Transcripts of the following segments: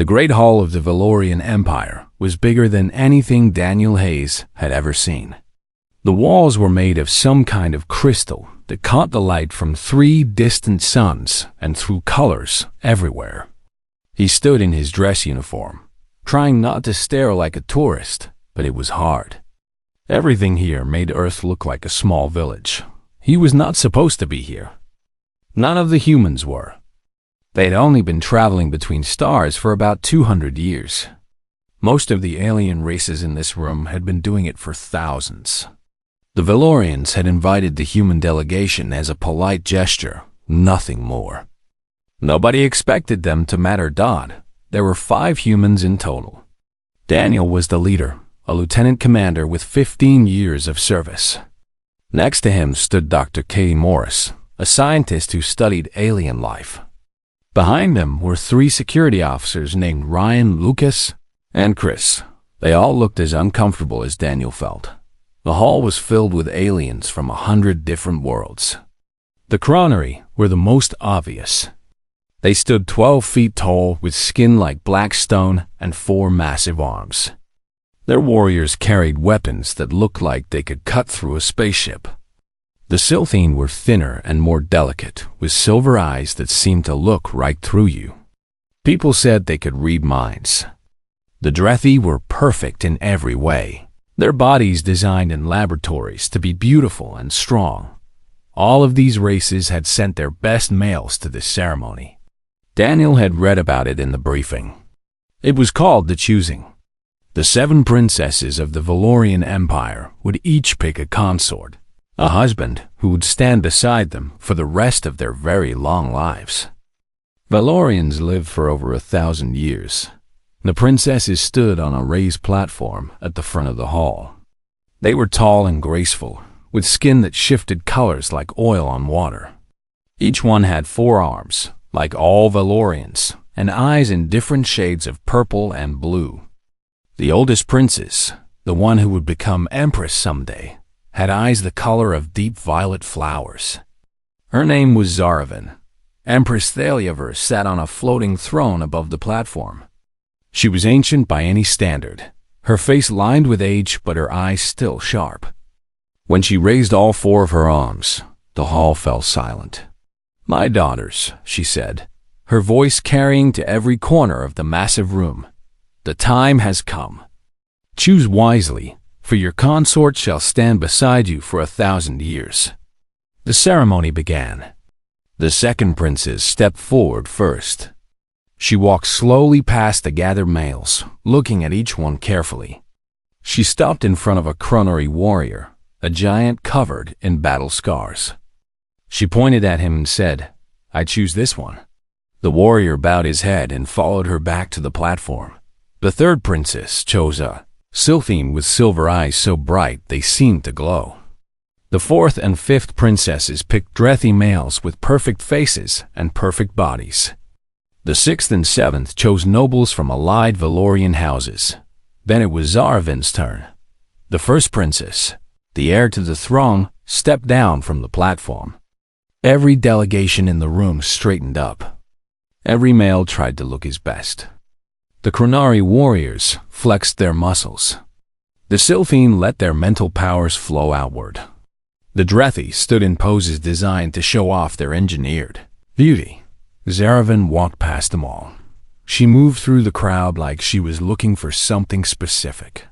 The Great Hall of the Valorian Empire was bigger than anything Daniel Hayes had ever seen. The walls were made of some kind of crystal that caught the light from 3 distant suns and threw colors everywhere. He stood in his dress uniform, trying not to stare like a tourist, but it was hard. Everything here made Earth look like a small village. He was not supposed to be here. None of the humans were. They'd only been traveling between stars for about 200 years. Most of the alien races in this room had been doing it for thousands. The Valorians had invited the human delegation as a polite gesture, nothing more. Nobody expected them to matter. There were 5 humans in total. Daniel was the leader, a lieutenant commander with 15 years of service. Next to him stood Dr. K. Morris, a scientist who studied alien life. Behind them were 3 security officers named Ryan, Lucas, and Chris. They all looked as uncomfortable as Daniel felt. The hall was filled with aliens from 100 different worlds. The Chronari were the most obvious. They stood 12 feet tall with skin like black stone and 4 massive arms. Their warriors carried weapons that looked like they could cut through a spaceship. The Silthine were thinner and more delicate, with silver eyes that seemed to look right through you. People said they could read minds. The Drethi were perfect in every way, their bodies designed in laboratories to be beautiful and strong. All of these races had sent their best males to this ceremony. Daniel had read about it in the briefing. It was called the Choosing. The 7 princesses of the Valorian Empire would each pick a consort, a husband who would stand beside them for the rest of their very long lives. Valorians lived for over 1,000 years. The princesses stood on a raised platform at the front of the hall. They were tall and graceful, with skin that shifted colors like oil on water. Each one had 4 arms, like all Valorians, and eyes in different shades of purple and blue. The oldest princess, the one who would become empress someday, had eyes the color of deep violet flowers. Her name was Zaravan. Empress Thaliaver sat on a floating throne above the platform. She was ancient by any standard, her face lined with age but her eyes still sharp. When she raised all 4 of her arms, the hall fell silent. "My daughters," she said, her voice carrying to every corner of the massive room, "the time has come. Choose wisely, for your consort shall stand beside you for 1,000 years." The ceremony began. The second princess stepped forward first. She walked slowly past the gathered males, looking at each one carefully. She stopped in front of a Chronari warrior, a giant covered in battle scars. She pointed at him and said, "I choose this one." The warrior bowed his head and followed her back to the platform. The third princess chose a Silthine with silver eyes so bright they seemed to glow. The 4th and 5th princesses picked Drethi males with perfect faces and perfect bodies. The 6th and 7th chose nobles from allied Valorian houses. Then it was Zaravan's turn. The first princess, the heir to the throne, stepped down from the platform. Every delegation in the room straightened up. Every male tried to look his best. The Chronari warriors flexed their muscles. The Silthine let their mental powers flow outward. The Drethi stood in poses designed to show off their engineered beauty. Zaravan walked past them all. She moved through the crowd like she was looking for something specific.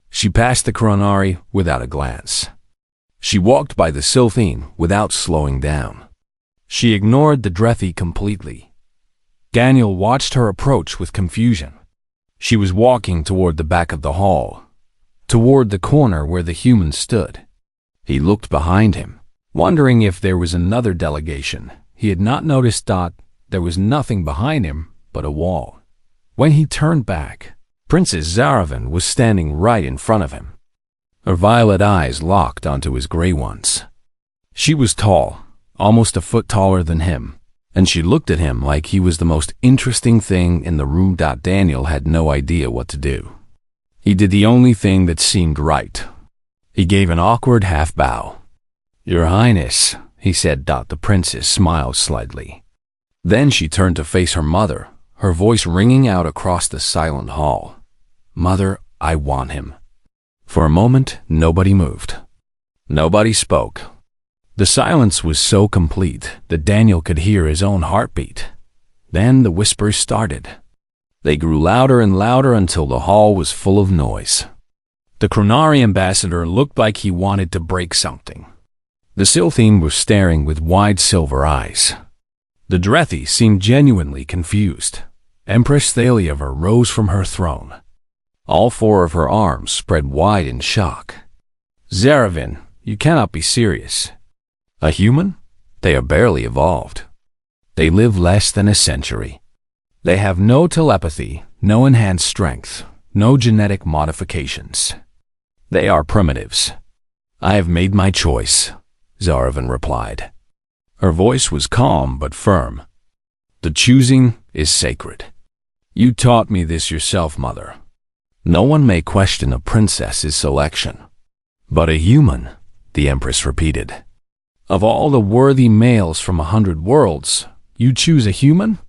She passed the Chronari without a glance. She walked by the Silthine without slowing down. She ignored the Drethi completely. Daniel watched her approach with confusion. She was walking toward the back of the hall, toward the corner where the humans stood. He looked behind him, wondering if there was another delegation. He had not noticed there was nothing behind him but a wall. When he turned back, Princess Zaravan was standing right in front of him. Her violet eyes locked onto his gray ones. She was tall, almost a foot taller than him, and she looked at him like he was the most interesting thing in the room. Daniel had no idea what to do. He did the only thing that seemed right. He gave an awkward half bow. "Your Highness," he said. The princess smiled slightly. Then she turned to face her mother, her voice ringing out across the silent hall. "Mother, I want him." For a moment, nobody moved. Nobody spoke. The silence was so complete that Daniel could hear his own heartbeat. Then the whispers started. They grew louder and louder until the hall was full of noise. The Chronari ambassador looked like he wanted to break something. The Silthine was staring with wide silver eyes. The Drethi seemed genuinely confused. Empress Thaliaver rose from her throne. All four of her arms spread wide in shock. "Zaravin, you cannot be serious. A human? They are barely evolved. They live less than a century. They have no telepathy, no enhanced strength, no genetic modifications. They are primitives." "I have made my choice," Zaravin replied. Her voice was calm but firm. "The choosing is sacred. You taught me this yourself, Mother. No one may question a princess's selection." "But a human," the Empress repeated. "Of all the worthy males from 100 worlds, you choose a human?"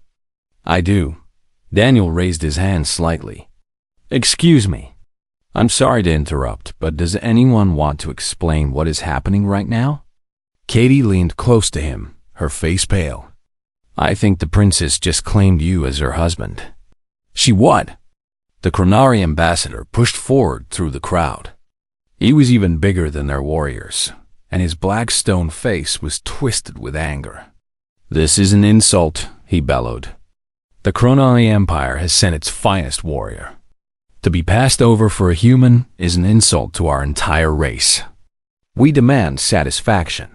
"I do." Daniel raised his hand slightly. "Excuse me. I'm sorry to interrupt, but does anyone want to explain what is happening right now?" Katie leaned close to him, her face pale. "I think the princess just claimed you as her husband." "She what?" The Chronari ambassador pushed forward through the crowd. He was even bigger than their warriors, and his black stone face was twisted with anger. "This is an insult," he bellowed. "The Chronari Empire has sent its finest warrior. To be passed over for a human is an insult to our entire race. We demand satisfaction."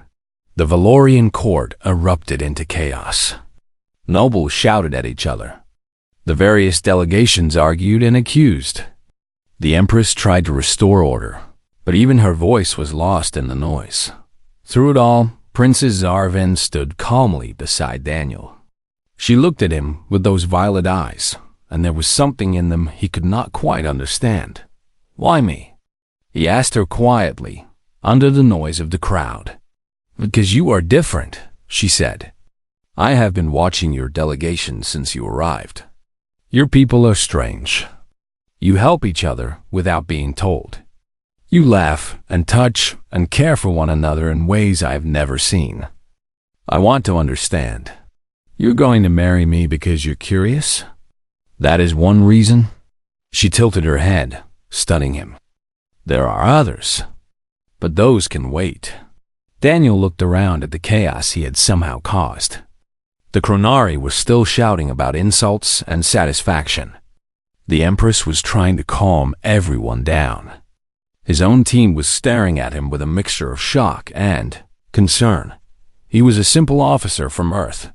The Valorian court erupted into chaos. Nobles shouted at each other. The various delegations argued and accused. The Empress tried to restore order, but even her voice was lost in the noise. Through it all, Princess Zaravin stood calmly beside Daniel. She looked at him with those violet eyes, and there was something in them he could not quite understand. "Why me?" he asked her quietly, under the noise of the crowd. "Because you are different," she said. "I have been watching your delegation since you arrived. Your people are strange. You help each other without being told. You laugh and touch and care for one another in ways I have never seen. I want to understand. You're going to marry me because you're curious? That is one reason?" She tilted her head, stunning him. "There are others, but those can wait." Daniel looked around at the chaos he had somehow caused. The Chronari was still shouting about insults and satisfaction. The Empress was trying to calm everyone down. His own team was staring at him with a mixture of shock and concern. He was a simple officer from Earth.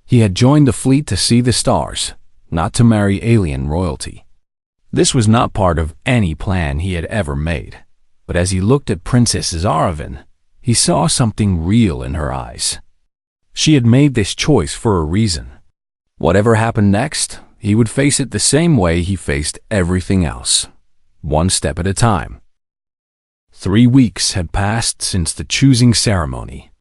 He had joined the fleet to see the stars, not to marry alien royalty. This was not part of any plan he had ever made, but as he looked at Princess Zaravin, he saw something real in her eyes. She had made this choice for a reason. Whatever happened next, he would face it the same way he faced everything else, one step at a time. 3 weeks had passed since the choosing ceremony,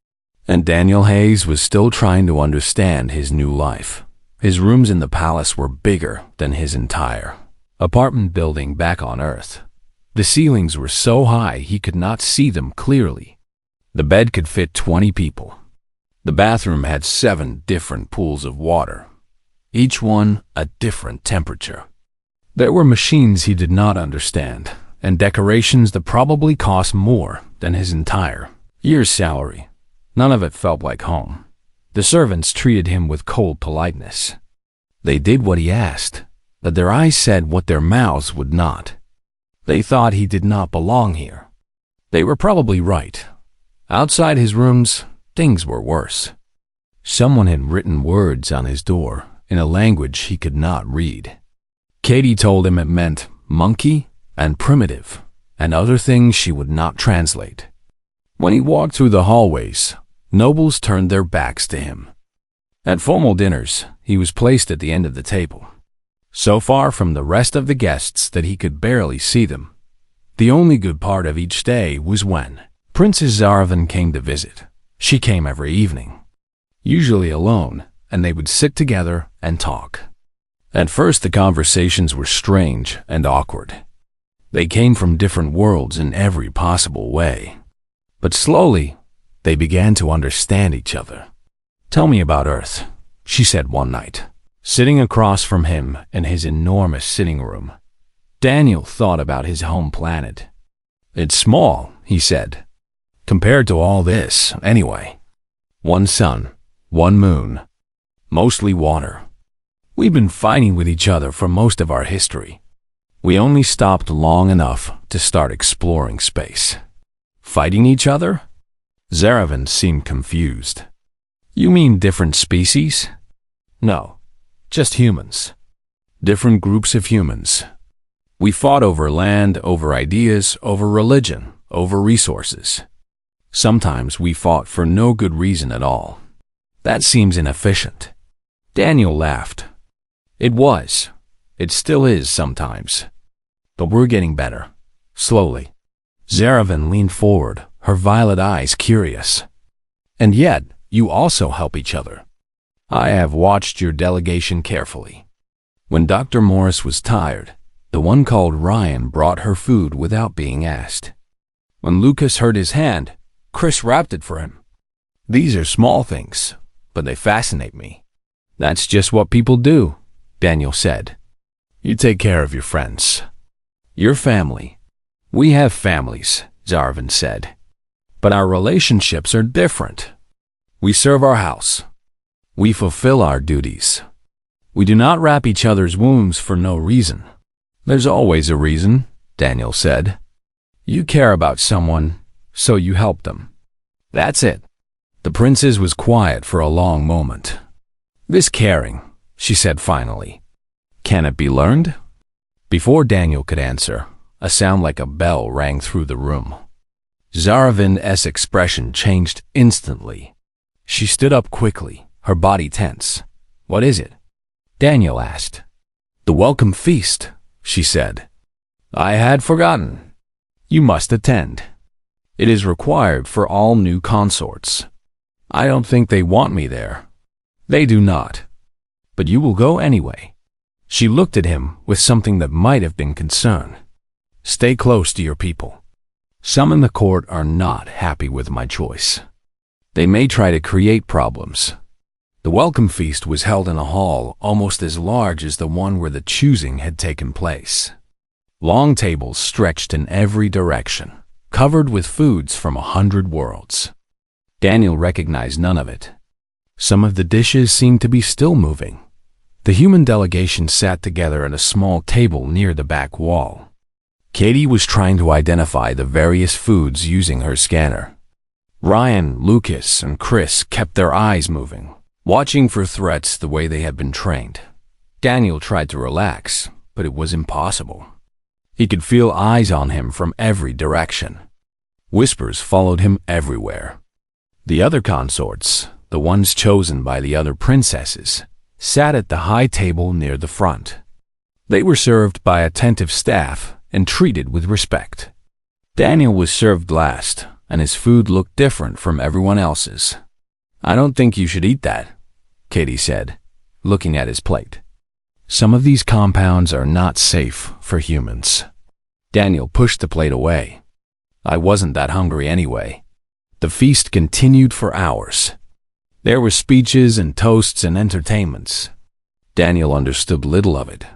and Daniel Hayes was still trying to understand his new life. His rooms in the palace were bigger than his entire apartment building back on Earth. The ceilings were so high he could not see them clearly. The bed could fit 20 people. The bathroom had 7 different pools of water, each one a different temperature. There were machines he did not understand, and decorations that probably cost more than his entire year's salary. None of it felt like home. The servants treated him with cold politeness. They did what he asked, but their eyes said what their mouths would not. They thought he did not belong here. They were probably right. Outside his rooms, things were worse. Someone had written words on his door in a language he could not read. Katie told him it meant monkey and primitive, and other things she would not translate. When he walked through the hallways, nobles turned their backs to him. At formal dinners, he was placed at the end of the table, so far from the rest of the guests that he could barely see them. The only good part of each day was when Princess Zaravin came to visit. She came every evening, usually alone, and they would sit together and talk. At first, the conversations were strange and awkward. They came from different worlds in every possible way. But slowly, they began to understand each other. "Tell me about Earth," she said one night, sitting across from him in his enormous sitting room. Daniel thought about his home planet. "It's small," he said, "compared to all this, anyway. One sun, one moon, mostly water. We've been fighting with each other for most of our history. We only stopped long enough to start exploring space." "Fighting each other?" Zaravan seemed confused. "You mean different species?" "No, just humans. Different groups of humans. We fought over land, over ideas, over religion, over resources. Sometimes we fought for no good reason at all. That seems inefficient." Daniel laughed. "It was. It still is sometimes. But we're getting better. Slowly." Zaravan leaned forward, her violet eyes curious. "And yet, you also help each other. I have watched your delegation carefully. When Dr. Morris was tired, the one called Ryan brought her food without being asked. When Lucas hurt his hand, Chris wrapped it for him. These are small things, but they fascinate me." "That's just what people do," Daniel said. "You take care of your friends. Your family." "We have families," Zaravan said. "But our relationships are different. We serve our house. We fulfill our duties. We do not wrap each other's wounds for no reason." "There's always a reason," Daniel said. "You care about someone, so you help them. That's it." The princess was quiet for a long moment. "This caring," she said finally. "Can it be learned?" Before Daniel could answer, a sound like a bell rang through the room. Zaravan's expression changed instantly. She stood up quickly, her body tense. "What is it?" Daniel asked. "The welcome feast," she said. "I had forgotten. You must attend. It is required for all new consorts. I don't think they want me there." "They do not. But you will go anyway." She looked at him with something that might have been concern. "Stay close to your people. Some in the court are not happy with my choice. They may try to create problems." The welcome feast was held in a hall almost as large as the one where the choosing had taken place. Long tables stretched in every direction, covered with foods from 100 worlds. Daniel recognized none of it. Some of the dishes seemed to be still moving. The human delegation sat together at a small table near the back wall. Katie was trying to identify the various foods using her scanner. Ryan, Lucas, and Chris kept their eyes moving, watching for threats the way they had been trained. Daniel tried to relax, but it was impossible. He could feel eyes on him from every direction. Whispers followed him everywhere. The other consorts, the ones chosen by the other princesses, sat at the high table near the front. They were served by attentive staff and treated with respect. Daniel was served last, and his food looked different from everyone else's. "I don't think you should eat that," Katie said, looking at his plate. "Some of these compounds are not safe for humans." Daniel pushed the plate away. "I wasn't that hungry anyway." The feast continued for hours. There were speeches and toasts and entertainments. Daniel understood little of it.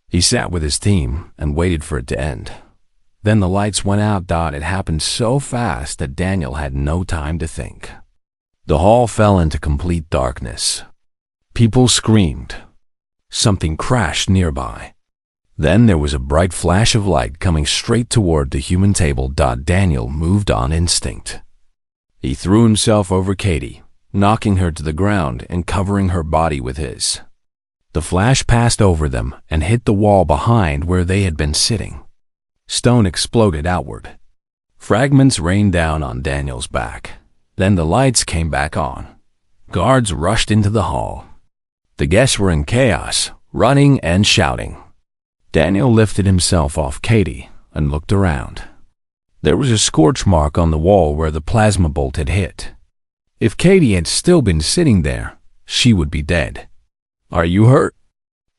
He sat with his team and waited for it to end. Then the lights went out. It happened so fast that Daniel had no time to think. The hall fell into complete darkness. People screamed. Something crashed nearby. Then there was a bright flash of light coming straight toward the human table. Daniel moved on instinct. He threw himself over Katie, knocking her to the ground and covering her body with his. The flash passed over them and hit the wall behind where they had been sitting. Stone exploded outward. Fragments rained down on Daniel's back. Then the lights came back on. Guards rushed into the hall. The guests were in chaos, running and shouting. Daniel lifted himself off Katie and looked around. There was a scorch mark on the wall where the plasma bolt had hit. If Katie had still been sitting there, she would be dead. "Are you hurt?"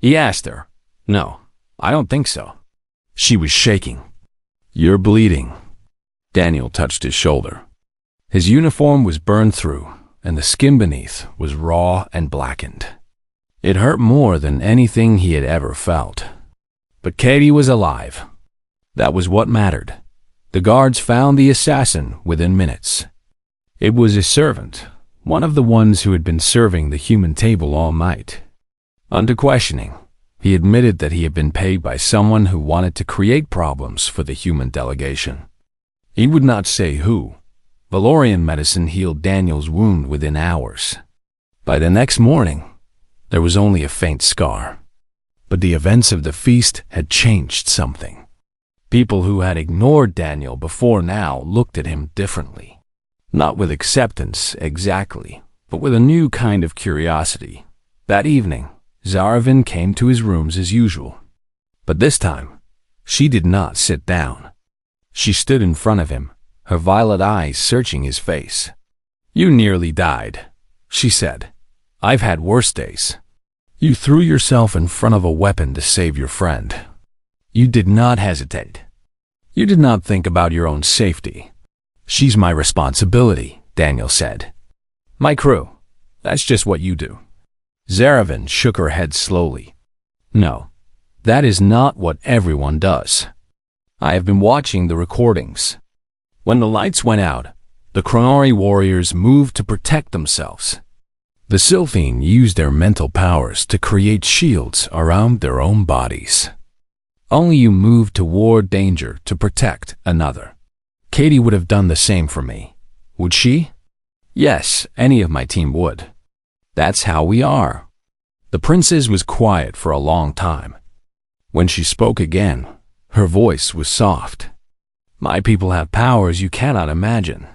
He asked her. No, I don't think so. She was shaking. You're bleeding. Daniel touched his shoulder. His uniform was burned through, and the skin beneath was raw and blackened. It hurt more than anything he had ever felt. But Katie was alive. That was what mattered. The guards found the assassin within minutes. It was his servant, one of the ones who had been serving the human table all night. Under questioning, he admitted that he had been paid by someone who wanted to create problems for the human delegation. He would not say who. Valorian medicine healed Daniel's wound within hours. By the next morning, there was only a faint scar. But the events of the feast had changed something. People who had ignored Daniel before now looked at him differently. Not with acceptance, exactly, but with a new kind of curiosity. That evening, Zaravin came to his rooms as usual. But this time, she did not sit down. She stood in front of him, her violet eyes searching his face. You nearly died, she said. I've had worse days. You threw yourself in front of a weapon to save your friend. You did not hesitate. You did not think about your own safety. She's my responsibility, Daniel said. My crew. That's just what you do. Zaravin shook her head slowly. No, that is not what everyone does. I have been watching the recordings. When the lights went out, the Chronari warriors moved to protect themselves. The Sylphine used their mental powers to create shields around their own bodies. Only you move toward danger to protect another. Katie would have done the same for me. Would she? Yes, any of my team would. That's how we are. The princess was quiet for a long time. When she spoke again, her voice was soft. My people have powers you cannot imagine.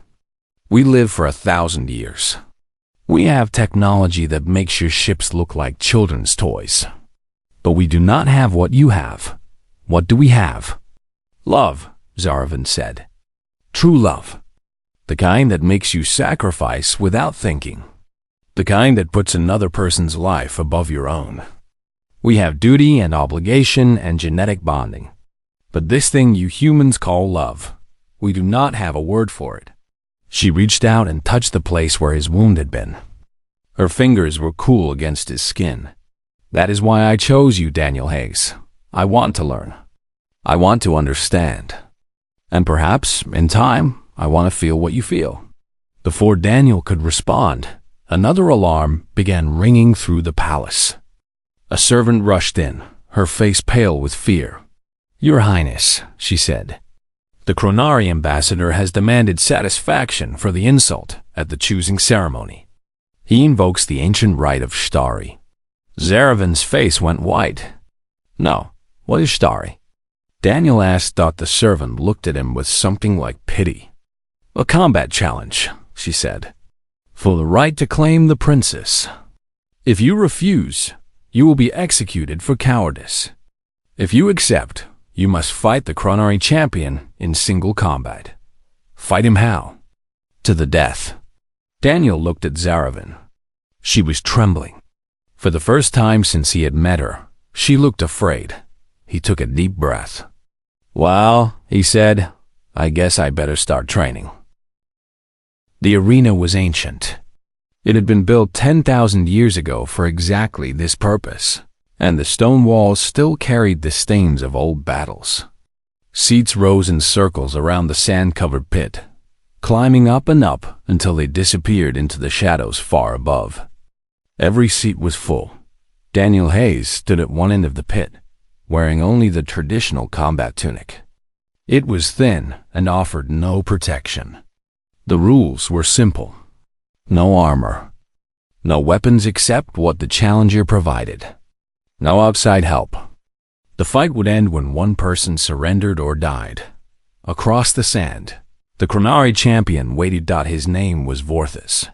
We live for 1,000 years. We have technology that makes your ships look like children's toys. But we do not have what you have. What do we have? Love, Zaravin said. True love. The kind that makes you sacrifice without thinking. The kind that puts another person's life above your own. We have duty and obligation and genetic bonding. But this thing you humans call love, we do not have a word for it. She reached out and touched the place where his wound had been. Her fingers were cool against his skin. That is why I chose you, Daniel Hayes. I want to learn. I want to understand. And perhaps, in time, I want to feel what you feel. Before Daniel could respond, another alarm began ringing through the palace. A servant rushed in, her face pale with fear. Your Highness, she said. The Chronari ambassador has demanded satisfaction for the insult at the choosing ceremony. He invokes the ancient rite of Story. Zaravin's face went white. No, what is Story? Daniel asked. The servant looked at him with something like pity. A combat challenge, she said, for the right to claim the princess. If you refuse, you will be executed for cowardice. If you accept, you must fight the Chronari champion in single combat. Fight him how? To the death. Daniel looked at Zaravin. She was trembling. For the first time since he had met her, she looked afraid. He took a deep breath. Well, he said, I guess I better start training. The arena was ancient. It had been built 10,000 years ago for exactly this purpose. And the stone walls still carried the stains of old battles. Seats rose in circles around the sand-covered pit, climbing up and up until they disappeared into the shadows far above. Every seat was full. Daniel Hayes stood at one end of the pit, wearing only the traditional combat tunic. It was thin and offered no protection. The rules were simple. No armor. No weapons except what the challenger provided. No outside help. The fight would end when one person surrendered or died. Across the sand, the Chronari champion waited. His name was Vorthus.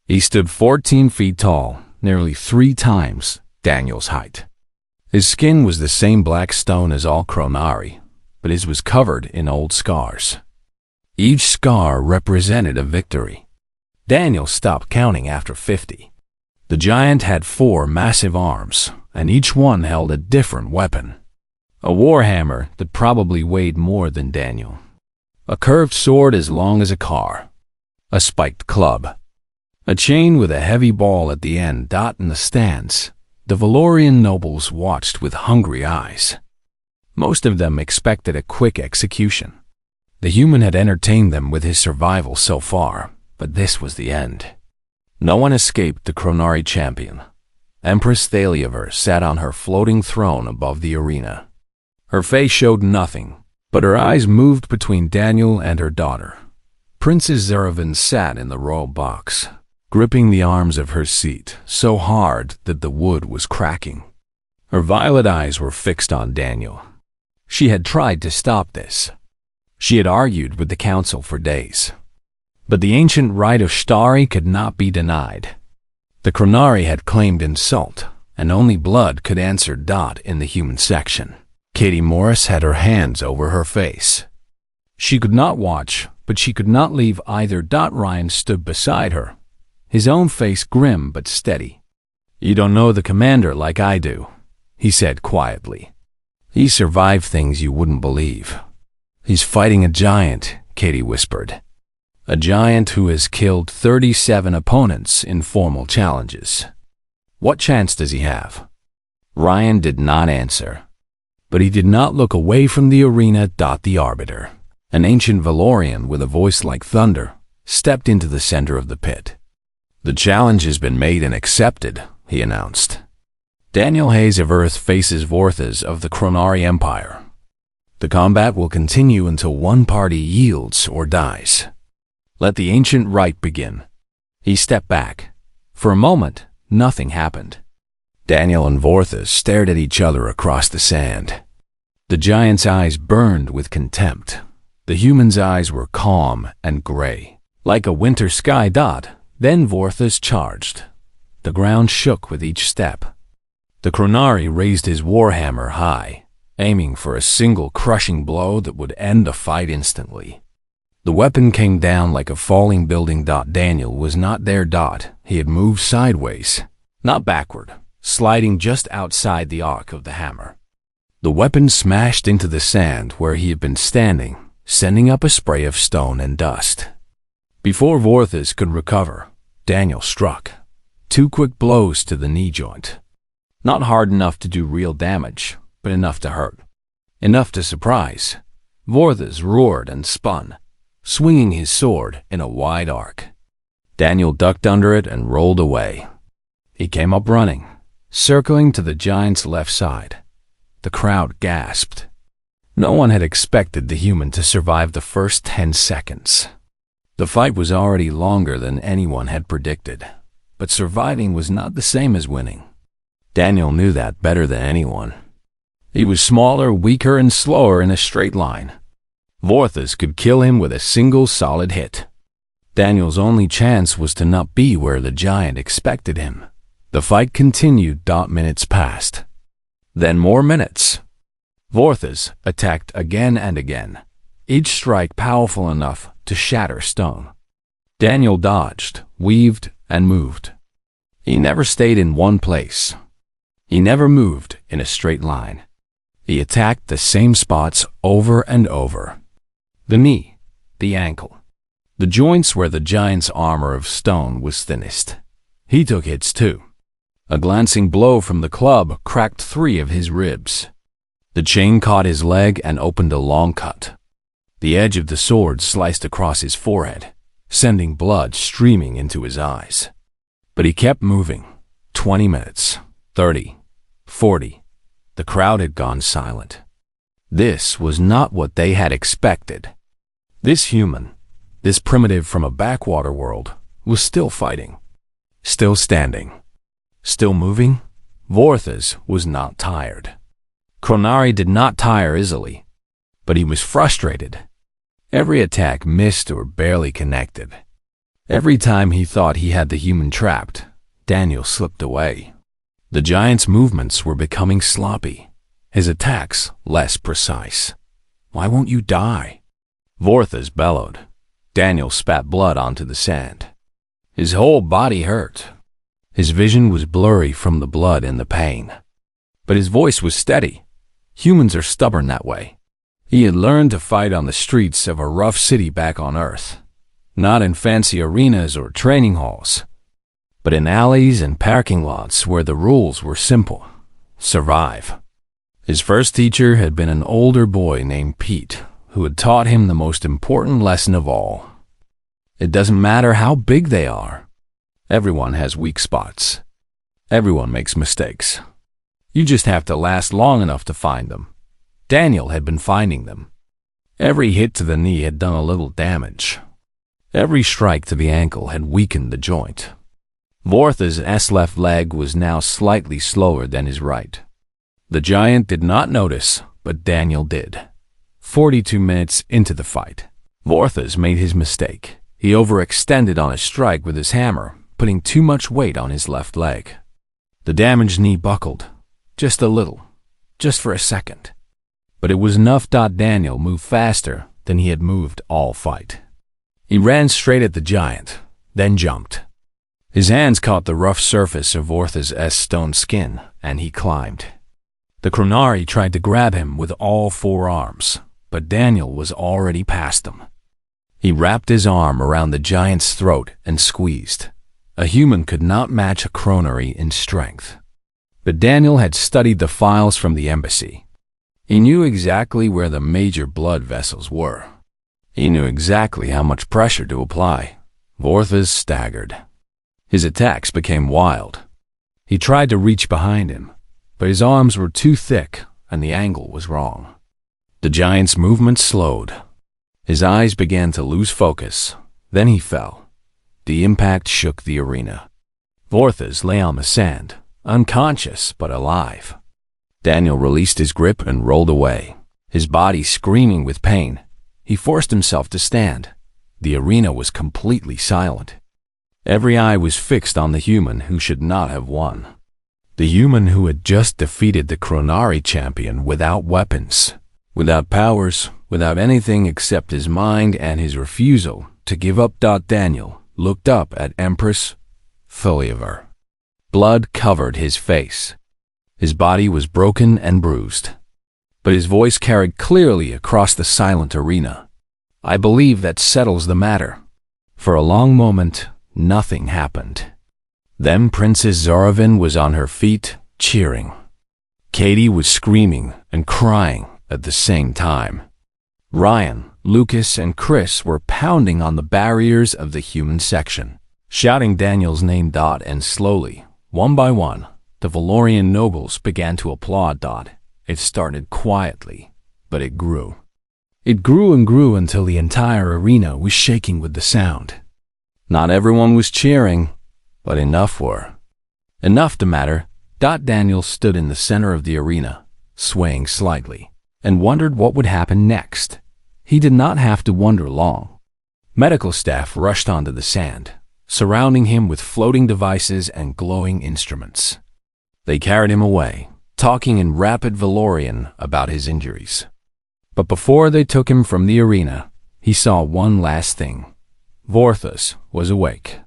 He stood 14 feet tall, nearly 3 times Daniel's height. His skin was the same black stone as all Chronari, but his was covered in old scars. Each scar represented a victory. Daniel stopped counting after 50. The giant had 4 massive arms and each one held a different weapon. A warhammer that probably weighed more than Daniel. A curved sword as long as a car. A spiked club. A chain with a heavy ball at the end. In the stands, the Valorian nobles watched with hungry eyes. Most of them expected a quick execution. The human had entertained them with his survival so far, but this was the end. No one escaped the Chronari champion. Empress Thaliaver sat on her floating throne above the arena. Her face showed nothing, but her eyes moved between Daniel and her daughter. Princess Zeravan sat in the royal box, gripping the arms of her seat so hard that the wood was cracking. Her violet eyes were fixed on Daniel. She had tried to stop this. She had argued with the council for days. But the ancient right of Stari could not be denied. The Chronari had claimed insult, and only blood could answer. In the human section, Katie Morris had her hands over her face. She could not watch, but she could not leave either. Ryan stood beside her, his own face grim but steady. "You don't know the commander like I do," he said quietly. "He survived things you wouldn't believe." "He's fighting a giant," Katie whispered. "A giant who has killed 37 opponents in formal challenges. What chance does he have?" Ryan did not answer. But he did not look away from the arena. The arbiter, an ancient Valorian with a voice like thunder, stepped into the center of the pit. "The challenge has been made and accepted," he announced. "Daniel Hayes of Earth faces Vorthas of the Chronari Empire. The combat will continue until one party yields or dies. Let the ancient rite begin." He stepped back. For a moment, nothing happened. Daniel and Vorthas stared at each other across the sand. The giant's eyes burned with contempt. The human's eyes were calm and gray, like a winter sky. Then Vorthas charged. The ground shook with each step. The Chronari raised his warhammer high, aiming for a single crushing blow that would end the fight instantly. The weapon came down like a falling building. Daniel was not there. He had moved sideways, not backward, sliding just outside the arc of the hammer. The weapon smashed into the sand where he had been standing, sending up a spray of stone and dust. Before Vorthas could recover, Daniel struck. 2 quick blows to the knee joint. Not hard enough to do real damage, but enough to hurt. Enough to surprise. Vorthas roared and spun, swinging his sword in a wide arc. Daniel ducked under it and rolled away. He came up running, circling to the giant's left side. The crowd gasped. No one had expected the human to survive the first 10 seconds. The fight was already longer than anyone had predicted, but surviving was not the same as winning. Daniel knew that better than anyone. He was smaller, weaker, and slower in a straight line. Vorthas could kill him with a single solid hit. Daniel's only chance was to not be where the giant expected him. The fight continued. Minutes passed. Then more minutes. Vorthas attacked again and again, each strike powerful enough to shatter stone. Daniel dodged, weaved, and moved. He never stayed in one place. He never moved in a straight line. He attacked the same spots over and over. The knee, the ankle, the joints where the giant's armor of stone was thinnest. He took hits too. A glancing blow from the club cracked 3 of his ribs. The chain caught his leg and opened a long cut. The edge of the sword sliced across his forehead, sending blood streaming into his eyes. But he kept moving. 20 minutes, 30, 40. The crowd had gone silent. This was not what they had expected. This human, this primitive from a backwater world, was still fighting, still standing, still moving. Vorthas was not tired. Chronari did not tire easily, but he was frustrated. Every attack missed or barely connected. Every time he thought he had the human trapped, Daniel slipped away. The giant's movements were becoming sloppy, his attacks less precise. "Why won't you die?" Vorthas bellowed. Daniel spat blood onto the sand. His whole body hurt. His vision was blurry from the blood and the pain. But his voice was steady. Humans are stubborn that way. He had learned to fight on the streets of a rough city back on Earth, not in fancy arenas or training halls, but in alleys and parking lots where the rules were simple. Survive. His first teacher had been an older boy named Pete, who had taught him the most important lesson of all. It doesn't matter how big they are. Everyone has weak spots. Everyone makes mistakes. You just have to last long enough to find them. Daniel had been finding them. Every hit to the knee had done a little damage. Every strike to the ankle had weakened the joint. Vorth's left leg was now slightly slower than his right. The giant did not notice, but Daniel did. 42 minutes into the fight, Vorth's made his mistake. He overextended on a strike with his hammer, putting too much weight on his left leg. The damaged knee buckled, just a little, just for a second. But it was enough. Daniel moved faster than he had moved all fight. He ran straight at the giant, then jumped. His hands caught the rough surface of Vorth's stone skin, and he climbed. The Chronari tried to grab him with all four arms, but Daniel was already past them. He wrapped his arm around the giant's throat and squeezed. A human could not match a Chronari in strength. But Daniel had studied the files from the embassy. He knew exactly where the major blood vessels were. He knew exactly how much pressure to apply. Vorth's staggered. His attacks became wild. He tried to reach behind him, but his arms were too thick and the angle was wrong. The giant's movement slowed. His eyes began to lose focus. Then he fell. The impact shook the arena. Vorth's lay on the sand, unconscious but alive. Daniel released his grip and rolled away, his body screaming with pain. He forced himself to stand. The arena was completely silent. Every eye was fixed on the human who should not have won. The human who had just defeated the Chronari champion without weapons, without powers, without anything except his mind and his refusal to give up. Daniel looked up at Empress Tholiver. Blood covered his face. His body was broken and bruised, but his voice carried clearly across the silent arena. I believe that settles the matter. For a long moment, nothing happened. Then Princess Zarovin was on her feet, cheering. Katie was screaming and crying at the same time. Ryan, Lucas, and Chris were pounding on the barriers of the human section, shouting Daniel's name. And slowly, one by one, the Valorian nobles began to applaud. It started quietly, but it grew. It grew and grew until the entire arena was shaking with the sound. Not everyone was cheering, but enough were. Enough to matter. Daniel stood in the center of the arena, swaying slightly, and wondered what would happen next. He did not have to wonder long. Medical staff rushed onto the sand, surrounding him with floating devices and glowing instruments. They carried him away, talking in rapid Valorian about his injuries. But before they took him from the arena, he saw one last thing. Vorth's was awake.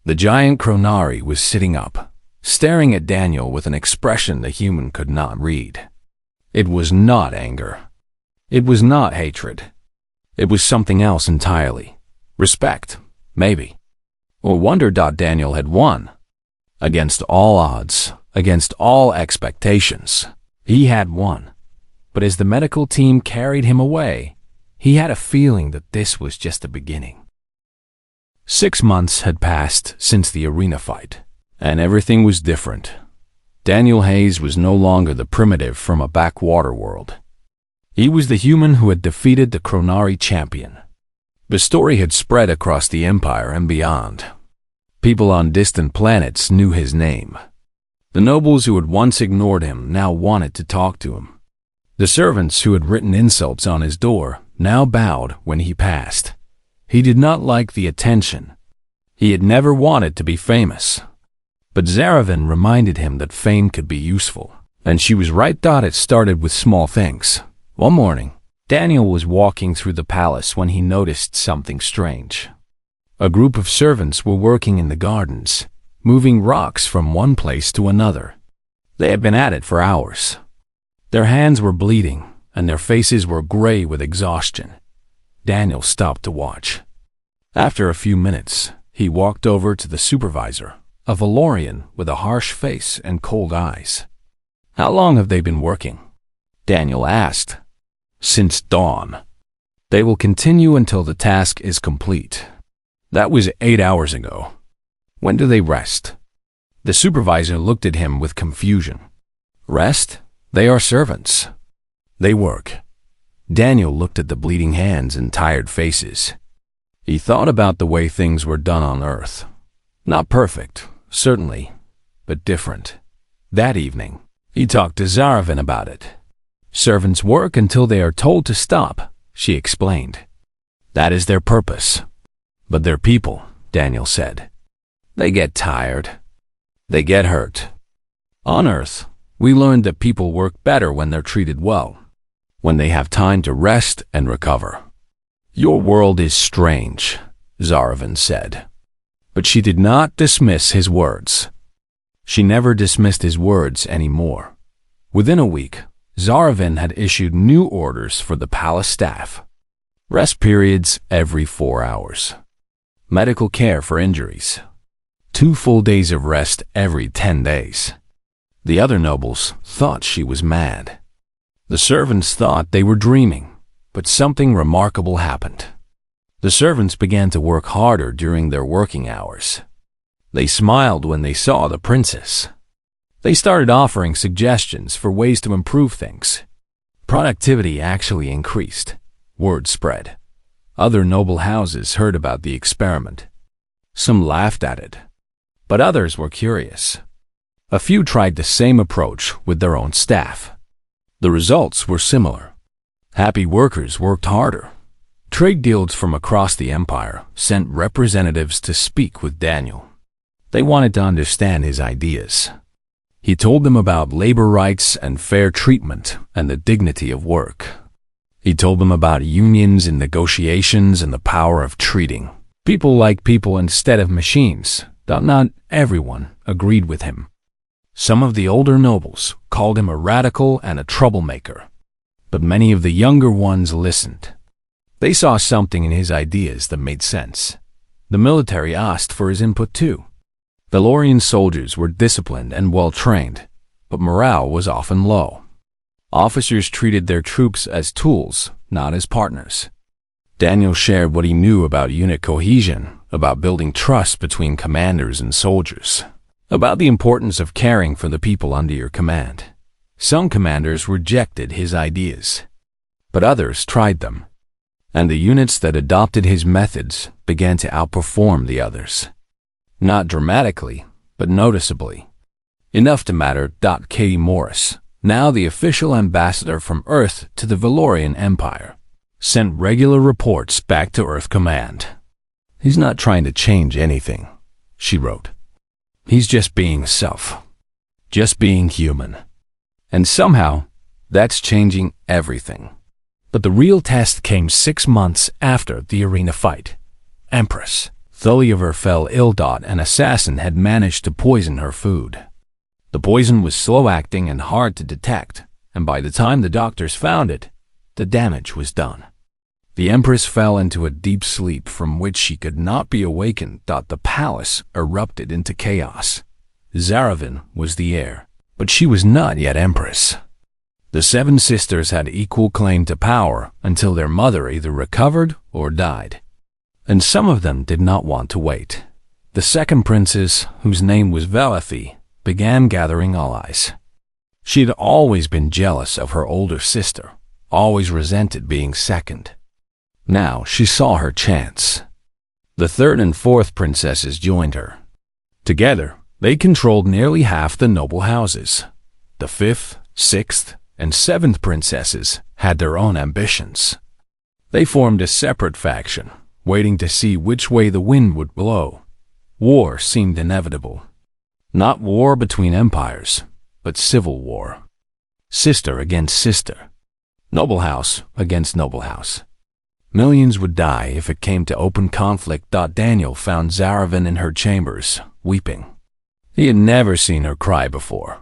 The giant Chronari was sitting up, staring at Daniel with an expression the human could not read. It was not anger. It was not hatred. It was something else entirely. Respect, maybe. Or wonder. Daniel had won. Against all odds, against all expectations, he had won. But as the medical team carried him away, he had a feeling that this was just the beginning. 6 months had passed since the arena fight, and everything was different. Daniel Hayes was no longer the primitive from a backwater world. He was the human who had defeated the Chronari champion. The story had spread across the Empire and beyond. People on distant planets knew his name. The nobles who had once ignored him now wanted to talk to him. The servants who had written insults on his door now bowed when he passed. He did not like the attention. He had never wanted to be famous. But Zarovin reminded him that fame could be useful, and she was right. It started with small things. One morning, Daniel was walking through the palace when he noticed something strange. A group of servants were working in the gardens, moving rocks from one place to another. They had been at it for hours. Their hands were bleeding, and their faces were gray with exhaustion. Daniel stopped to watch. After a few minutes, he walked over to the supervisor, a Valorian with a harsh face and cold eyes. "How long have they been working?" Daniel asked. "Since dawn. They will continue until the task is complete." "That was 8 hours ago. When do they rest?" The supervisor looked at him with confusion. "Rest? They are servants. They work." Daniel looked at the bleeding hands and tired faces. He thought about the way things were done on Earth. Not perfect, certainly, but different. That evening, he talked to Zaravan about it. "Servants work until they are told to stop," she explained. "That is their purpose. But they're people," Daniel said. "They get tired. They get hurt. On Earth, we learned that people work better when they're treated well, when they have time to rest and recover." "Your world is strange," Zaravan said. But she did not dismiss his words. She never dismissed his words anymore. Within a week, Zaravan had issued new orders for the palace staff. Rest periods every 4 hours. Medical care for injuries. 2 full days of rest every 10 days. The other nobles thought she was mad. The servants thought they were dreaming, but something remarkable happened. The servants began to work harder during their working hours. They smiled when they saw the princess. They started offering suggestions for ways to improve things. Productivity actually increased. Word spread. Other noble houses heard about the experiment. Some laughed at it, but others were curious. A few tried the same approach with their own staff. The results were similar. Happy workers worked harder. Trade guilds from across the empire sent representatives to speak with Daniel. They wanted to understand his ideas. He told them about labor rights and fair treatment and the dignity of work. He told them about unions and negotiations and the power of treating people like people instead of machines, though not everyone agreed with him. Some of the older nobles called him a radical and a troublemaker, but many of the younger ones listened. They saw something in his ideas that made sense. The military asked for his input too. Valorian soldiers were disciplined and well-trained, but morale was often low. Officers treated their troops as tools, not as partners. Daniel shared what he knew about unit cohesion, about building trust between commanders and soldiers, about the importance of caring for the people under your command. Some commanders rejected his ideas, but others tried them, and the units that adopted his methods began to outperform the others. Not dramatically, but noticeably. Enough to matter. Katie Morris, now the official ambassador from Earth to the Valorian Empire, sent regular reports back to Earth Command. "He's not trying to change anything," she wrote. "He's just being self. Just being human. And somehow, that's changing everything." But the real test came 6 months after the arena fight. Empress Tholiver fell ill. An assassin had managed to poison her food. The poison was slow-acting and hard to detect, and by the time the doctors found it, the damage was done. The Empress fell into a deep sleep from which she could not be awakened. The palace erupted into chaos. Zaravan was the heir, but she was not yet Empress. The 7 sisters had equal claim to power until their mother either recovered or died. And some of them did not want to wait. The second princess, whose name was Velathi, began gathering allies. She had always been jealous of her older sister, always resented being second. Now she saw her chance. The third and fourth princesses joined her. Together, they controlled nearly half the noble houses. The fifth, sixth, and seventh princesses had their own ambitions. They formed a separate faction, waiting to see which way the wind would blow. War seemed inevitable. Not war between empires, but civil war. Sister against sister. Noble house against noble house. Millions would die if it came to open conflict. Daniel found Zaravan in her chambers, weeping. He had never seen her cry before.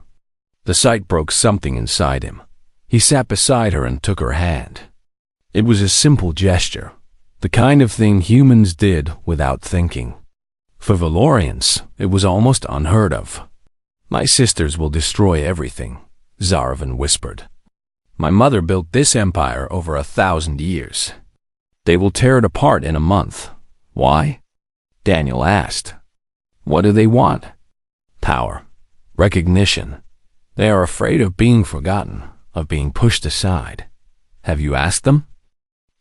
The sight broke something inside him. He sat beside her and took her hand. It was a simple gesture, the kind of thing humans did without thinking. For Valorians, it was almost unheard of. "My sisters will destroy everything," Zaravan whispered. "My mother built this empire over 1,000 years. They will tear it apart in a month." "Why?" Daniel asked. "What do they want?" "Power. Recognition. They are afraid of being forgotten, of being pushed aside. Have you asked them?"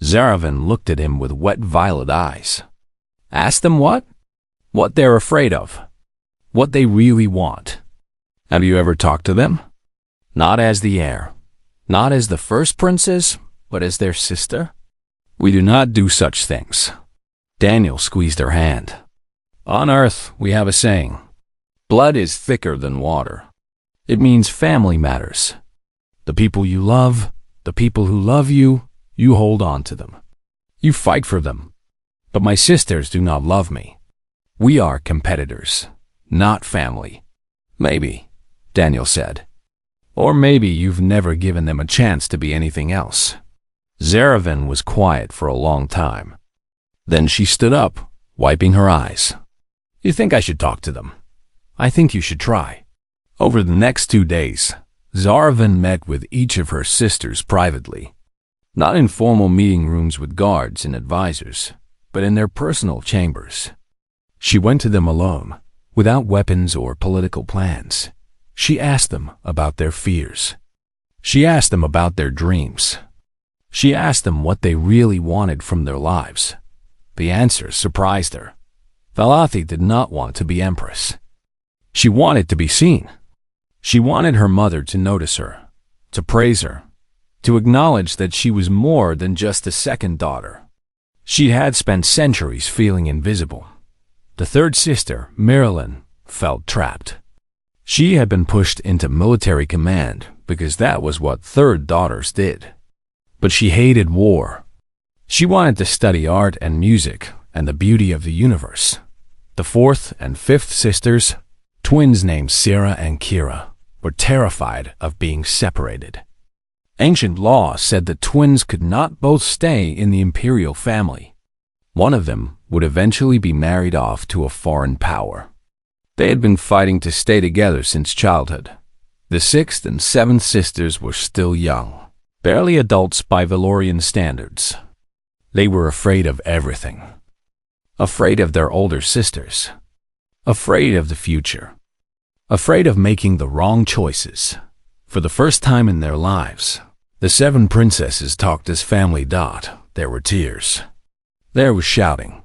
Zaravan looked at him with wet violet eyes. "Ask them what?" "What they're afraid of. What they really want." "Have you ever talked to them?" "Not as the heir. Not as the first princess, but as their sister." "We do not do such things." Daniel squeezed her hand. "On Earth, we have a saying. Blood is thicker than water. It means family matters. The people you love, the people who love you, you hold on to them. You fight for them. But my sisters do not love me. We are competitors, not family." "Maybe," Daniel said. "Or maybe you've never given them a chance to be anything else." Zaravan was quiet for a long time. Then she stood up, wiping her eyes. "You think I should talk to them? I think you should try." Over the next 2 days, Zaravan met with each of her sisters privately. Not in formal meeting rooms with guards and advisors, but in their personal chambers. She went to them alone, without weapons or political plans. She asked them about their fears. She asked them about their dreams. She asked them what they really wanted from their lives. The answers surprised her. Valathi did not want to be empress. She wanted to be seen. She wanted her mother to notice her, to praise her, to acknowledge that she was more than just a second daughter. She had spent centuries feeling invisible. The third sister, Marilyn, felt trapped. She had been pushed into military command because that was what third daughters did. But she hated war. She wanted to study art and music and the beauty of the universe. The fourth and fifth sisters, twins named Sarah and Kira, were terrified of being separated. Ancient law said that twins could not both stay in the imperial family. One of them would eventually be married off to a foreign power. They had been fighting to stay together since childhood. The sixth and seventh sisters were still young, barely adults by Valorian standards. They were afraid of everything. Afraid of their older sisters. Afraid of the future. Afraid of making the wrong choices. For the first time in their lives, the 7 princesses talked as family. There were tears. There was shouting.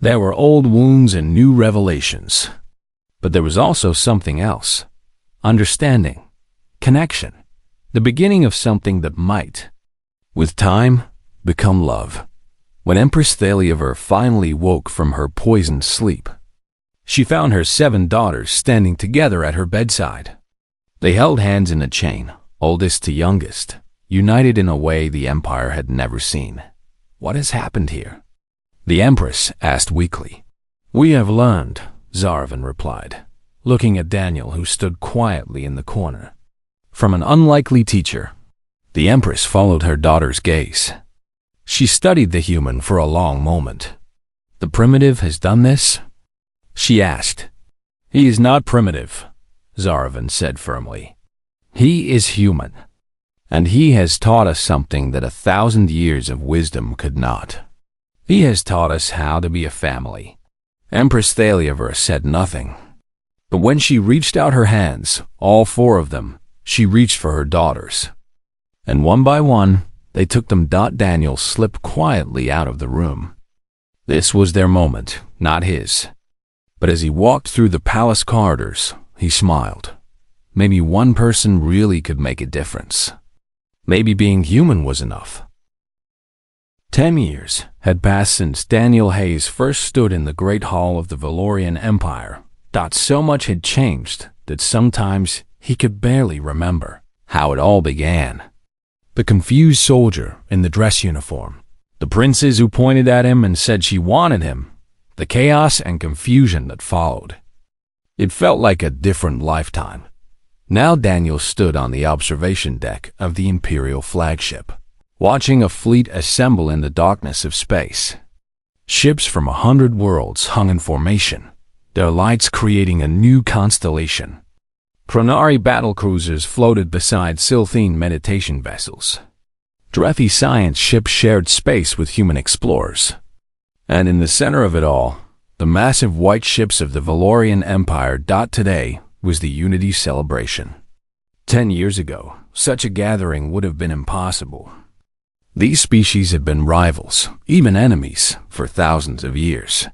There were old wounds and new revelations. But there was also something else. Understanding. Connection. The beginning of something that might, with time, become love. When Empress Thaliaver finally woke from her poisoned sleep, she found her 7 daughters standing together at her bedside. They held hands in a chain, oldest to youngest, united in a way the Empire had never seen. "What has happened here?" the Empress asked weakly. "We have learned," Zaravan replied, looking at Daniel, who stood quietly in the corner. "From an unlikely teacher." The Empress followed her daughter's gaze. She studied the human for a long moment. "The primitive has done this?" she asked. "He is not primitive," Zaravan said firmly. "He is human, and he has taught us something that 1,000 years of wisdom could not. He has taught us how to be a family." Empress Thaliaver said nothing. But when she reached out her hands, all 4 of them, she reached for her daughters. And one by one, they took them. Daniel slipped quietly out of the room. This was their moment, not his. But as he walked through the palace corridors, he smiled. Maybe one person really could make a difference. Maybe being human was enough. 10 years had passed since Daniel Hayes first stood in the Great Hall of the Valorian Empire. So much had changed that sometimes he could barely remember how it all began. The confused soldier in the dress uniform, the princess who pointed at him and said she wanted him, the chaos and confusion that followed. It felt like a different lifetime. Now Daniel stood on the observation deck of the Imperial flagship, watching a fleet assemble in the darkness of space. Ships from 100 worlds hung in formation, their lights creating a new constellation. Pronari battlecruisers floated beside Silthene meditation vessels. Drethi science ships shared space with human explorers. And in the center of it all, the massive white ships of the Valorian Empire. Today was the Unity celebration. 10 years ago, such a gathering would have been impossible. These species had been rivals, even enemies, for thousands of years.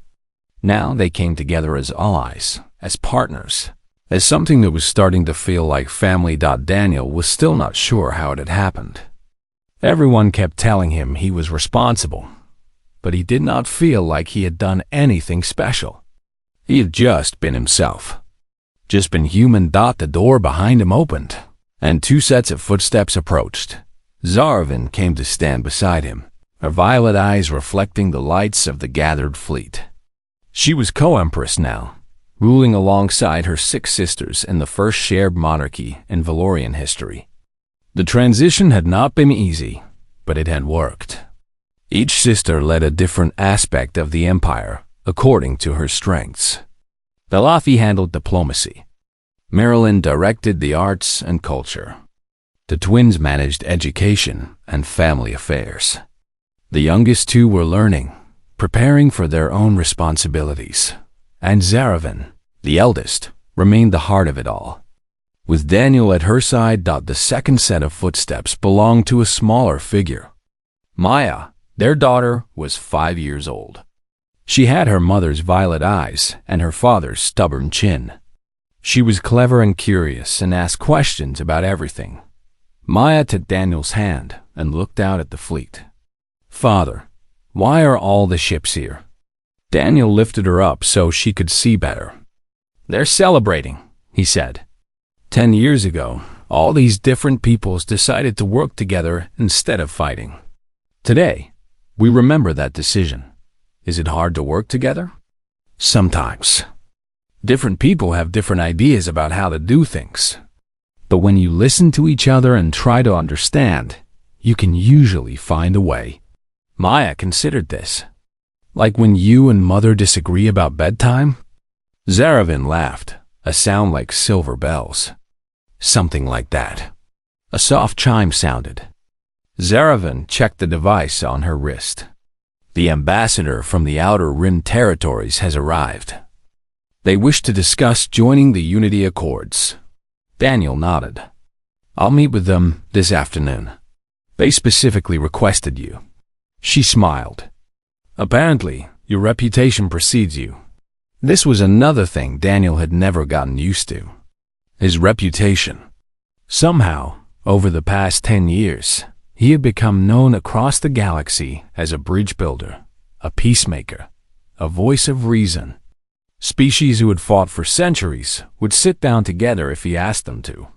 Now they came together as allies, as partners, as something that was starting to feel like family. Daniel was still not sure how it had happened. Everyone kept telling him he was responsible, but he did not feel like he had done anything special. He had just been himself. Just been human. The door behind him opened, and two sets of footsteps approached. Zaravin came to stand beside him, her violet eyes reflecting the lights of the gathered fleet. She was co-empress now, ruling alongside her 6 sisters in the first shared monarchy in Valorian history. The transition had not been easy, but it had worked. Each sister led a different aspect of the empire, according to her strengths. Delafi handled diplomacy. Marilyn directed the arts and culture. The twins managed education and family affairs. The youngest 2 were learning, preparing for their own responsibilities. And Zaravin, the eldest, remained the heart of it all. With Daniel at her side, the second set of footsteps belonged to a smaller figure. Maya, their daughter, was 5 years old. She had her mother's violet eyes and her father's stubborn chin. She was clever and curious and asked questions about everything. Maya took Daniel's hand and looked out at the fleet. "Father, why are all the ships here?" Daniel lifted her up so she could see better. "They're celebrating," he said. 10 years ago, all these different peoples decided to work together instead of fighting. Today, we remember that decision. Is it hard to work together? Sometimes. Different people have different ideas about how to do things. But when you listen to each other and try to understand, you can usually find a way. Maya considered this. Like when you and Mother disagree about bedtime? Zaravin laughed, a sound like silver bells. Something like that. A soft chime sounded. Zaravin checked the device on her wrist. The ambassador from the Outer Rim territories has arrived. They wish to discuss joining the Unity Accords. Daniel nodded. "I'll meet with them this afternoon. They specifically requested you." She smiled. "Apparently, your reputation precedes you." This was another thing Daniel had never gotten used to. His reputation. Somehow, over the past 10 years, he had become known across the galaxy as a bridge builder, a peacemaker, a voice of reason. Species who had fought for centuries would sit down together if he asked them to.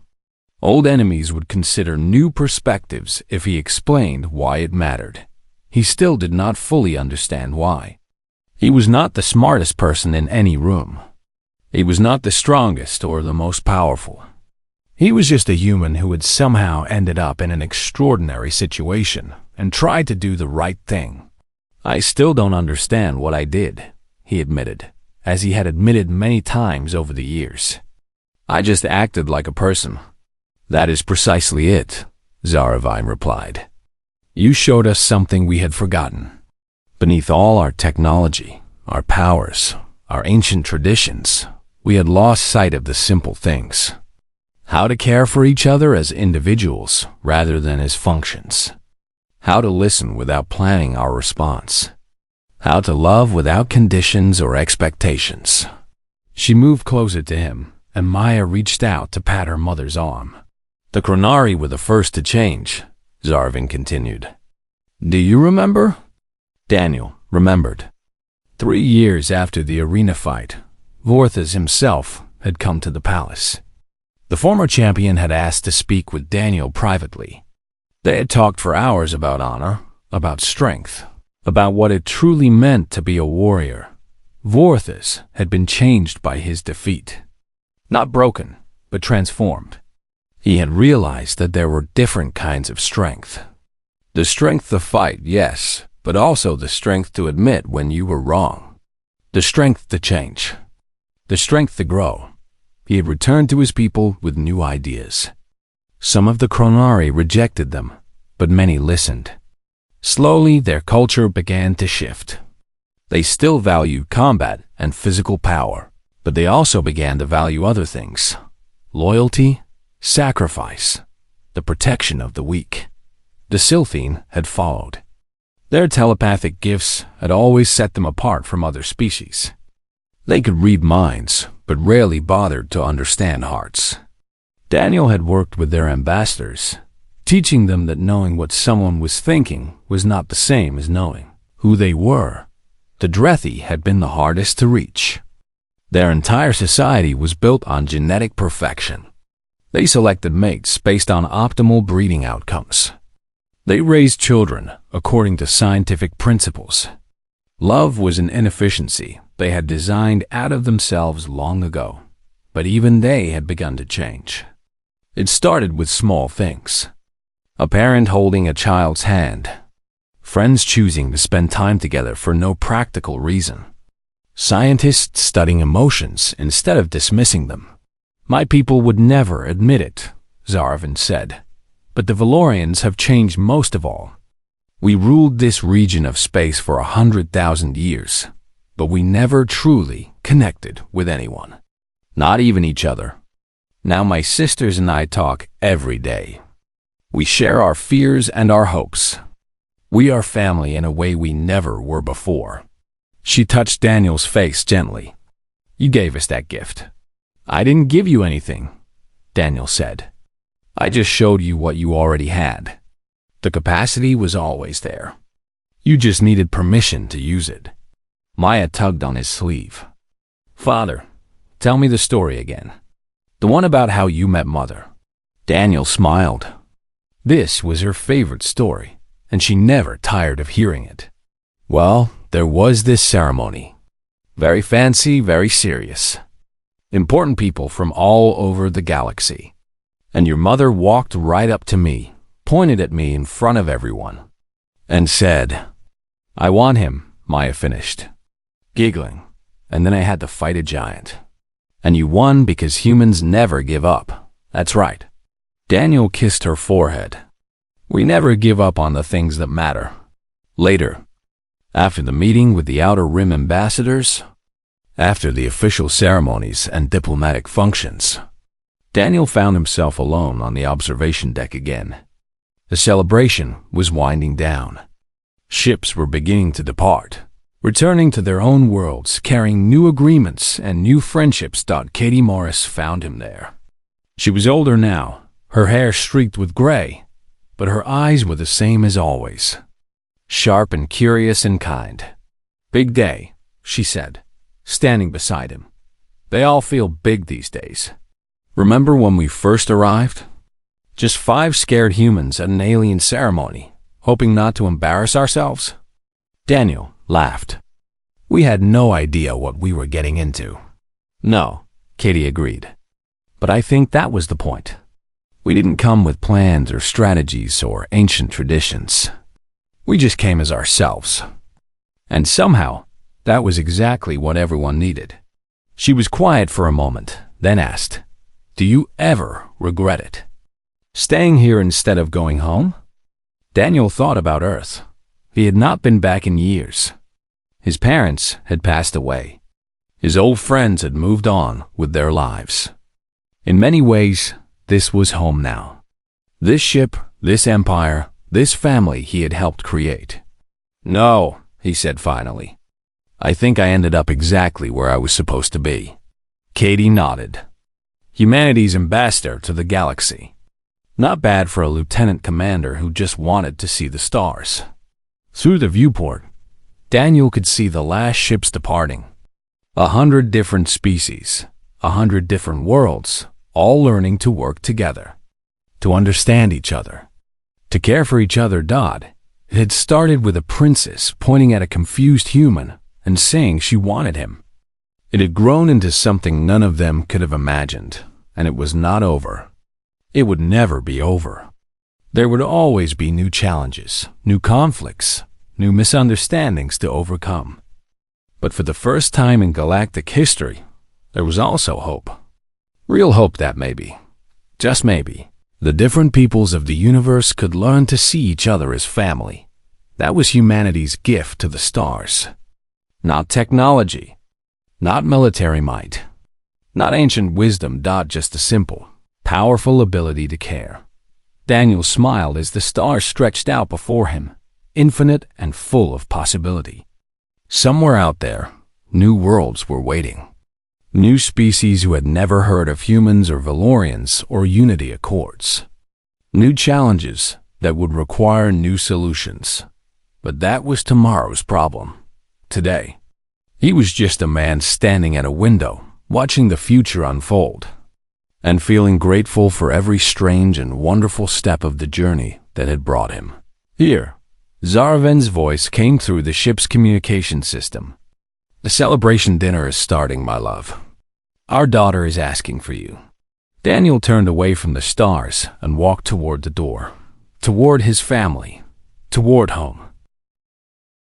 Old enemies would consider new perspectives if he explained why it mattered. He still did not fully understand why. He was not the smartest person in any room. He was not the strongest or the most powerful. He was just a human who had somehow ended up in an extraordinary situation and tried to do the right thing. "I still don't understand what I did," he admitted, as he had admitted many times over the years. "I just acted like a person." "That is precisely it," Zaravin replied. "You showed us something we had forgotten. Beneath all our technology, our powers, our ancient traditions, we had lost sight of the simple things. How to care for each other as individuals rather than as functions. How to listen without planning our response. How to love without conditions or expectations." She moved closer to him, and Maya reached out to pat her mother's arm. "The Chronari were the first to change," Zaravin continued. "Do you remember?" Daniel remembered. 3 years after the arena fight, Vorthas himself had come to the palace. The former champion had asked to speak with Daniel privately. They had talked for hours about honor, about strength, about what it truly meant to be a warrior. Vorthas had been changed by his defeat. Not broken, but transformed. He had realized that there were different kinds of strength. The strength to fight, yes, but also the strength to admit when you were wrong. The strength to change. The strength to grow. He had returned to his people with new ideas. Some of the Chronari rejected them, but many listened. Slowly, their culture began to shift. They still valued combat and physical power, but they also began to value other things: loyalty, sacrifice, the protection of the weak. The Sylphine had followed. Their telepathic gifts had always set them apart from other species. They could read minds, but rarely bothered to understand hearts. Daniel had worked with their ambassadors, teaching them that knowing what someone was thinking was not the same as knowing who they were. The Drethi had been the hardest to reach. Their entire society was built on genetic perfection. They selected mates based on optimal breeding outcomes. They raised children according to scientific principles. Love was an inefficiency they had designed out of themselves long ago, but even they had begun to change. It started with small things: a parent holding a child's hand, friends choosing to spend time together for no practical reason, scientists studying emotions instead of dismissing them. My people would never admit it, Zarvin said, but the Valorians have changed most of all. We ruled this region of space for 100,000 years, but we never truly connected with anyone, not even each other. Now my sisters and I talk every day. We share our fears and our hopes. We are family in a way we never were before. She touched Daniel's face gently. You gave us that gift. I didn't give you anything, Daniel said. I just showed you what you already had. The capacity was always there. You just needed permission to use it. Maya tugged on his sleeve. Father, tell me the story again. The one about how you met Mother. Daniel smiled. This was her favorite story, and she never tired of hearing it. Well, there was this ceremony. Very fancy, very serious. Important people from all over the galaxy. And your mother walked right up to me, pointed at me in front of everyone, and said, I want him, Maya finished, giggling, and then I had to fight a giant. And you won because humans never give up. That's right. Daniel kissed her forehead. We never give up on the things that matter. Later, after the meeting with the Outer Rim ambassadors, after the official ceremonies and diplomatic functions, Daniel found himself alone on the observation deck again. The celebration was winding down. Ships were beginning to depart, returning to their own worlds, carrying new agreements and new friendships. Katie Morris found him there. She was older now, her hair streaked with gray, but her eyes were the same as always. Sharp and curious and kind. Big day, she said, standing beside him. They all feel big these days. Remember when we first arrived? Just 5 scared humans at an alien ceremony, hoping not to embarrass ourselves? Daniel laughed. We had no idea what we were getting into. No, Katie agreed. But I think that was the point. We didn't come with plans or strategies or ancient traditions. We just came as ourselves. And somehow, that was exactly what everyone needed. She was quiet for a moment, then asked, Do you ever regret it? Staying here instead of going home? Daniel thought about Earth. He had not been back in years. His parents had passed away. His old friends had moved on with their lives. In many ways, this was home now. This ship, this empire, this family he had helped create. No, he said finally. I think I ended up exactly where I was supposed to be. Katie nodded. Humanity's ambassador to the galaxy. Not bad for a lieutenant commander who just wanted to see the stars. Through the viewport, Daniel could see the last ships departing. 100 different species, 100 different worlds, all learning to work together, to understand each other, to care for each other. It had started with a princess pointing at a confused human and saying she wanted him. It had grown into something none of them could have imagined, and it was not over. It would never be over. There would always be new challenges, new conflicts, new misunderstandings to overcome. But for the first time in galactic history, there was also hope. Real hope that maybe, just maybe, the different peoples of the universe could learn to see each other as family. That was humanity's gift to the stars. Not technology, not military might, not ancient wisdom, just a simple, powerful ability to care. Daniel smiled as the stars stretched out before him, infinite and full of possibility. Somewhere out there, new worlds were waiting. New species who had never heard of humans or Valorians or Unity Accords. New challenges that would require new solutions. But that was tomorrow's problem. Today, he was just a man standing at a window, watching the future unfold, and feeling grateful for every strange and wonderful step of the journey that had brought him here. Zarvan's voice came through the ship's communication system. The celebration dinner is starting, my love. Our daughter is asking for you. Daniel turned away from the stars and walked toward the door, toward his family, toward home.